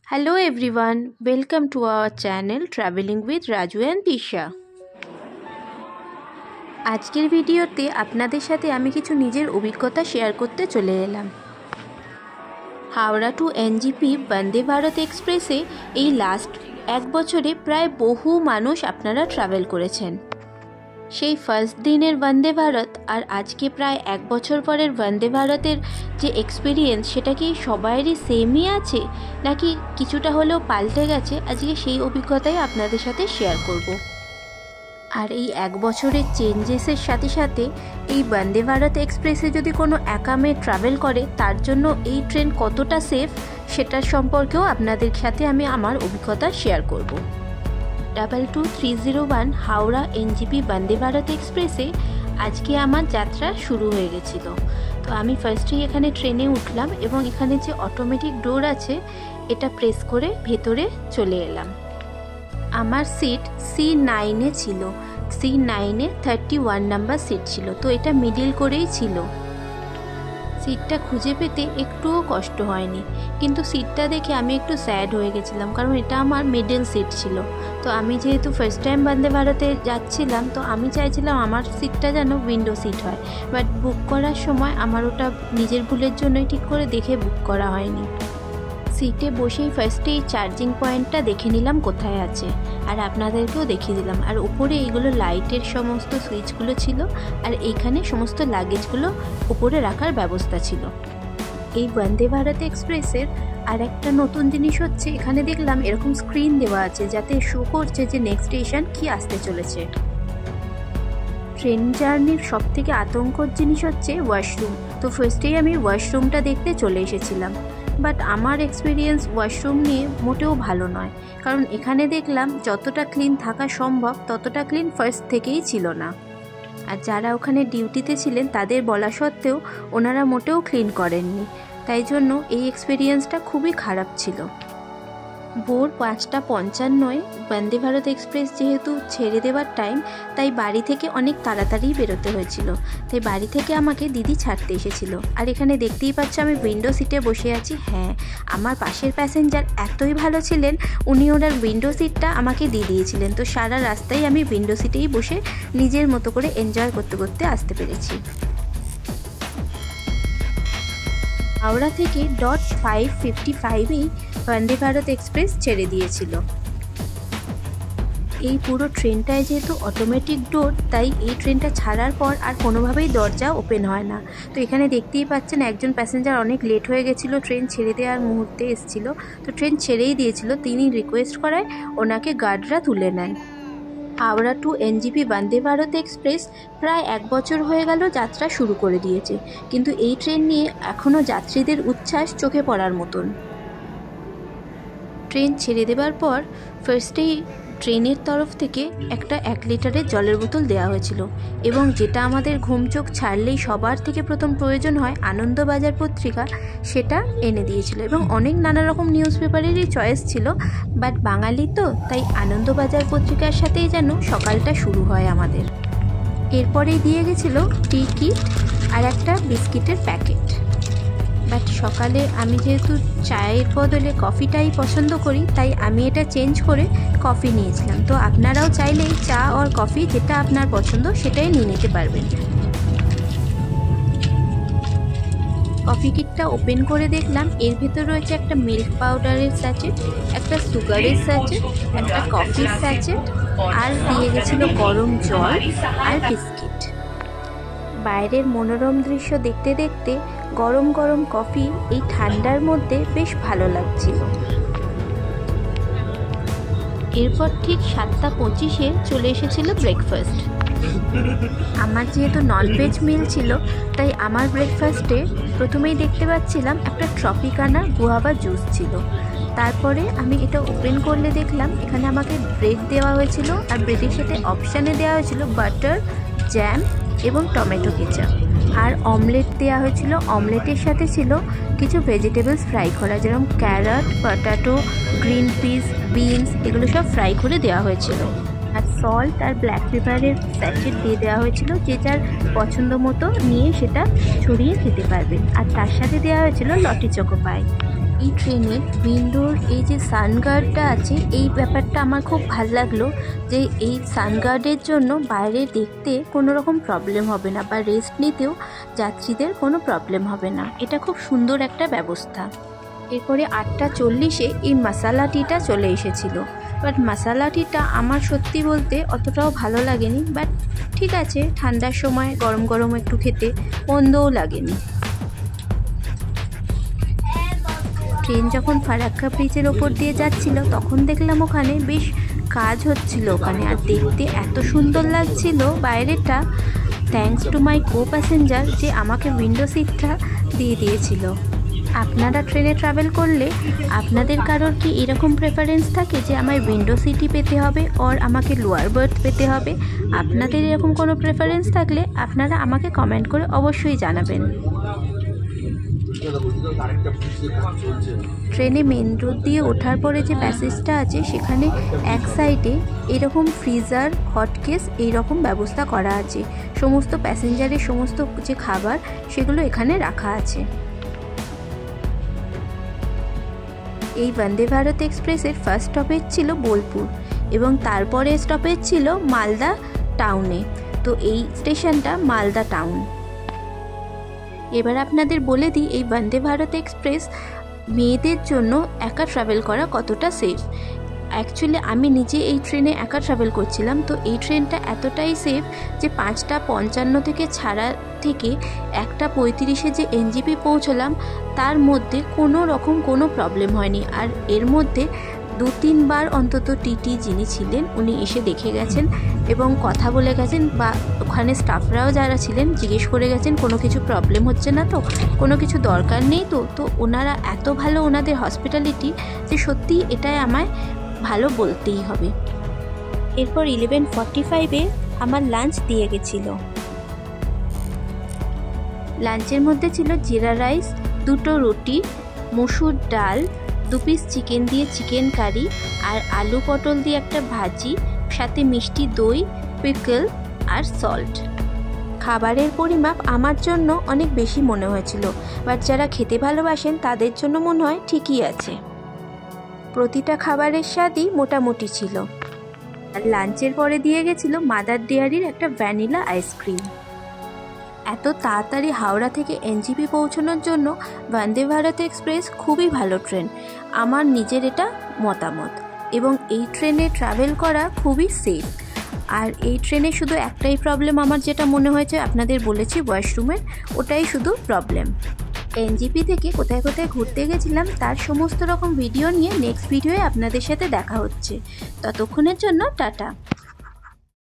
Hello everyone, welcome to our channel Traveling with Raju and Tisha। আজকের ভিডিওতে আপনাদের সাথে আমি কিছু নিজের অভিজ্ঞতা শেয়ার করতে চলে এলাম। হাওড়া টু এনজিপি বন্দে ভারত এক্সপ্রেসে এই লাস্ট এক বছরে প্রায় বহু মানুষ আপনারা ট্রাভেল করেছেন। সেই ফার্স্ট দিনের বন্দে ভারত আর আজকে প্রায় এক বছর পরের বন্দে ভারতের যে এক্সপিরিয়েন্স সেটা কি সবারই সেমই আছে নাকি কিছুটা হলেও পাল্টে গেছে, আজকে সেই অভিজ্ঞতাই আপনাদের সাথে শেয়ার করব। আর এই এক বছরের চেঞ্জেসের সাথে সাথে এই বন্দে ভারত এক্সপ্রেসে যদি কোনো একা মেয়ে ট্রাভেল করে তার জন্য এই ট্রেন কতটা সেফ সেটার সম্পর্কেও আপনাদের সাথে আমি আমার অভিজ্ঞতা শেয়ার করব। 22301 হাওড়া এনজিপি বন্দে ভারত এক্সপ্রেসে আজকে আমার যাত্রা শুরু হয়ে গেছিলো। তো আমি ফার্স্টেই এখানে ট্রেনে উঠলাম এবং এখানে যে অটোমেটিক ডোর আছে এটা প্রেস করে ভেতরে চলে এলাম। আমার সিট C9-এ ছিল, C9-এ 31 নাম্বার সিট ছিল, তো এটা মিডিল করেই ছিল। সিটটা খুঁজে পেতে একটুও কষ্ট হয়নি, কিন্তু সিটটা দেখে আমি একটু স্যাড হয়ে গেছিলাম কারণ এটা আমার মিডল সিট ছিল। তো আমি যেহেতু ফার্স্ট টাইম বন্দে ভারতে যাচ্ছিলাম তো আমি চাইছিলাম আমার সিটটা যেন উইন্ডো সিট হয়, বাট বুক করার সময় আমার ওটা নিজের ভুলের জন্যই ঠিক করে দেখে বুক করা হয়নি। সিটে বসেই ফার্স্টেই চার্জিং পয়েন্টটা দেখে নিলাম কোথায় আছে আর আপনাদেরকেও দেখিয়ে দিলাম। আর উপরে এইগুলো লাইটের সমস্ত সুইচগুলো ছিল আর এইখানে সমস্ত লাগেজগুলো উপরে রাখার ব্যবস্থা ছিল। এই বন্দে ভারত এক্সপ্রেসের আর একটা নতুন জিনিস হচ্ছে এখানে দেখলাম এরকম স্ক্রিন দেওয়া আছে যাতে শো করছে যে নেক্সট স্টেশন কি আসতে চলেছে। ট্রেন জার্নির সব থেকে আতঙ্কর জিনিস হচ্ছে ওয়াশরুম। তো ফার্স্টেই আমি ওয়াশরুমটা দেখতে চলে এসেছিলাম, বাট আমার এক্সপিরিয়েন্স ওয়াশরুম নিয়ে মোটেও ভালো নয়, কারণ এখানে দেখলাম যতটা ক্লিন থাকা সম্ভব ততটা ক্লিন ফার্স্ট থেকেই ছিল না। আর যারা ওখানে ডিউটিতে ছিলেন তাদের বলা সত্ত্বেও ওনারা মোটেও ক্লিন করেননি, তাই জন্য এই এক্সপিরিয়েন্সটা খুবই খারাপ ছিল। ভোর 5:55 বন্দে ভারত এক্সপ্রেস যেহেতু ছেড়ে দেওয়ার টাইম, তাই বাড়ি থেকে অনেক তাড়াতাড়ি বেরোতে হয়েছিল। তাই বাড়ি থেকে আমাকে দিদি ছাড়তে এসেছিল। আর এখানে দেখতেই পাচ্ছ আমি উইন্ডো সিটে বসে আছি। হ্যাঁ, আমার পাশের প্যাসেঞ্জার এতই ভালো ছিলেন, উনি ওনার উইন্ডো সিটটা আমাকে দিয়ে দিয়েছিলেন। তো সারা রাস্তায় আমি উইন্ডো সিটেই বসে নিজের মতো করে এনজয় করতে করতে আসতে পেরেছি। হাওড়া থেকে 5:55-এই বন্দে ভারত এক্সপ্রেস ছেড়ে দিয়েছিল। এই পুরো ট্রেনটায় যেহেতু অটোমেটিক ডোর, তাই এই ট্রেনটা ছাড়ার পর আর কোনোভাবেই দরজা ওপেন হয় না। তো এখানে দেখতেই পাচ্ছেন একজন প্যাসেঞ্জার অনেক লেট হয়ে গেছিলো, ট্রেন ছেড়ে দেওয়ার মুহূর্তে এসেছিলো। তো ট্রেন ছেড়েই দিয়েছিল, তিনি রিকোয়েস্ট করায় ওনাকে গার্ডরা তুলে নেন। Howrah two NJP Vande Bharat express প্রায় এক বছর হয়ে গেল যাত্রা শুরু করে দিয়েছে, কিন্তু এই ট্রেন নিয়ে এখনও যাত্রীদের উচ্ছ্বাস চোখে পড়ার মতন। ট্রেন ছেড়ে দেবার পর ফার্স্টেই ট্রেনের তরফ থেকে একটা 1 লিটারের জলের বোতল দেওয়া হয়েছিল, এবং যেটা আমাদের ঘুম চোখ ছাড়লেই সবার থেকে প্রথম প্রয়োজন হয় আনন্দবাজার পত্রিকা, সেটা এনে দিয়েছিল। এবং অনেক নানা রকম নিউজ পেপারেরই চয়েস ছিল, বাট বাঙালি তো তাই আনন্দবাজার পত্রিকার সাথেই যেন সকালটা শুরু হয় আমাদের। এরপরেই দিয়ে গেছিলো টি কিট আর একটা বিস্কিটের প্যাকেট। বাট সকালে আমি যেহেতু চায়ের বদলে কফিটাই পছন্দ করি, তাই আমি এটা চেঞ্জ করে কফি নিয়েছিলাম। তো আপনারাও চাইলেই চা আর কফি যেটা আপনার পছন্দ সেটাই নিয়ে নিতে পারবেন। কফি কিটটা ওপেন করে দেখলাম এর ভেতর রয়েছে একটা মিল্ক পাউডারের স্যাচেট, একটা সুগারের স্যাচেট, একটা কফির স্যাচেট, আর দিয়ে গেছিলো গরম জল আর বিস্কিট। বাইরের মনোরম দৃশ্য দেখতে দেখতে গরম গরম কফি এই ঠান্ডার মধ্যে বেশ ভালো লাগছিল। এরপর ঠিক 7:25-এ চলে এসেছিল ব্রেকফাস্ট। আমার যেহেতু ননভেজ মিল ছিল, তাই আমার ব্রেকফাস্টে প্রথমেই দেখতে পাচ্ছিলাম একটা ট্রপিকানা গুয়াভা জুস ছিল। তারপরে আমি এটা ওপেন করলে দেখলাম এখানে আমাকে ব্রেড দেওয়া হয়েছিল, আর ব্রেডের সাথে অপশানে দেওয়া হয়েছিল বাটার, জ্যাম এবং টমেটো কেচাপ, আর অমলেট দেওয়া হয়েছিল। অমলেটের সাথে ছিল কিছু ভেজিটেবলস ফ্রাই করা, যেরকম carrot, potato, green piece, beans, এগুলো সব ফ্রাই করে দেওয়া হয়েছিল। আর সল্ট আর ব্ল্যাক পেপারের স্যাচেট দিয়ে দেওয়া হয়েছিল, যে যার পছন্দ মতো নিয়ে সেটা ছড়িয়ে খেতে পারবেন। আর তার সাথে দেওয়া হয়েছিল লটি চকো পাই। এই ট্রেনের উইন্ডোর এই যে সানগার্ডটা আছে, এই ব্যাপারটা আমার খুব ভালো লাগলো যে এই সানগার্ডের জন্য বাইরে দেখতে কোনো রকম প্রবলেম হবে না বা রেস্ট নিতেও যাত্রীদের কোনো প্রবলেম হবে না। এটা খুব সুন্দর একটা ব্যবস্থা। এরপরে 8:40-এ এই মশালা টিটা চলে এসেছিলো, বাট মশালা টিটা আমার সত্যি বলতে অতটাও ভালো লাগেনি, বাট ঠিক আছে, ঠান্ডার সময় গরম গরম একটু খেতে মন্দও লাগেনি। ট্রেন যখন ফারাক্কা ব্রিজের ওপর দিয়ে যাচ্ছিল তখন দেখলাম ওখানে বেশ কাজ হচ্ছিল ওখানে, আর দেখতে এত সুন্দর লাগছিল বাইরেটা। Thanks to my co passenger যে আমাকে উইন্ডো সিটটা দিয়ে দিয়েছিল। আপনারা ট্রেনে ট্রাভেল করলে আপনাদের কারোর কি এরকম প্রেফারেন্স থাকে যে আমায় উইন্ডো সিটই পেতে হবে আর আমাকে লোয়ার বার্থ পেতে হবে? আপনাদের এরকম কোনো প্রেফারেন্স থাকলে আপনারা আমাকে কমেন্ট করে অবশ্যই জানাবেন। ট্রেনে মেন রোড দিয়ে ওঠার পরে যে প্যাসেজটা আছে সেখানে এক সাইডে এরকম ফ্রিজার, হটকেস এইরকম ব্যবস্থা করা আছে। সমস্ত প্যাসেঞ্জারের সমস্ত যে খাবার সেগুলো এখানে রাখা আছে। এই বন্দে ভারত এক্সপ্রেসের ফার্স্ট স্টপেজ ছিল বোলপুর এবং তারপরে স্টপেজ ছিল মালদা টাউনে। তো এই স্টেশনটা মালদা টাউন। এবার আপনাদের বলে দিই এই বন্দে ভারত এক্সপ্রেস মেয়েদের জন্য একা ট্রাভেল করা কতটা সেফ। অ্যাকচুয়ালি আমি নিজে এই ট্রেনে একা ট্রাভেল করছিলাম, তো এই ট্রেনটা এতটাই সেফ যে 5:55 থেকে ছাড়া থেকে 1:35-এ যে এনজিপি পৌঁছলাম তার মধ্যে কোনো রকম কোনো প্রবলেম হয়নি। আর এর মধ্যে 2-3 বার অন্তত টিটি যিনি ছিলেন উনি এসে দেখে গেছেন এবং কথা বলে গেছেন, বা ওখানে স্টাফরাও যারা ছিলেন জিজ্ঞেস করে গেছেন কোনো কিছু প্রবলেম হচ্ছে না তো, কোনো কিছু দরকার নেই তো ওনারা এত ভালো ওনাদের হসপিটালিটি যে সত্যিই এটাই আমায় ভালো বলতেই হবে। এরপর 11:45-এ আমার লাঞ্চ দিয়ে গেছিলো। লাঞ্চের মধ্যে ছিল জিরা রাইস, 2টো রুটি, মসুর ডাল, 2 পিস চিকেন দিয়ে চিকেন কারি, আর আলু পটল দিয়ে একটা ভাজি, সাথে মিষ্টি দই, পিকল আর সল্ট। খাবারের পরিমাপ আমার জন্য অনেক বেশি মনে হয়েছিল, বাট যারা খেতে ভালোবাসেন তাদের জন্য মনে হয় ঠিকই আছে। প্রতিটা খাবারের স্বাদই মোটামুটি ছিল। আর লাঞ্চের পরে দিয়ে গেছিল মাদার ডেয়ারির একটা ভ্যানিলা আইসক্রিম। এত তাড়াতাড়ি হাওড়া থেকে এনজিপি পৌঁছানোর জন্য বন্দে ভারত এক্সপ্রেস খুবই ভালো ট্রেন, আমার নিজের এটা মতামত। এবং এই ট্রেনে ট্রাভেল করা খুবই সেফ। আর এই ট্রেনে শুধু একটাই প্রবলেম আমার যেটা মনে হয়েছে, আপনাদের বলেছি ওয়াশরুমের, ওটাই শুধু প্রবলেম। এনজিপি থেকে কোথায় কোথায় ঘুরতে গেছিলাম তার সমস্ত রকম ভিডিও নিয়ে নেক্সট ভিডিওয়ে আপনাদের সাথে দেখা হচ্ছে। ততক্ষণের জন্য টাটা।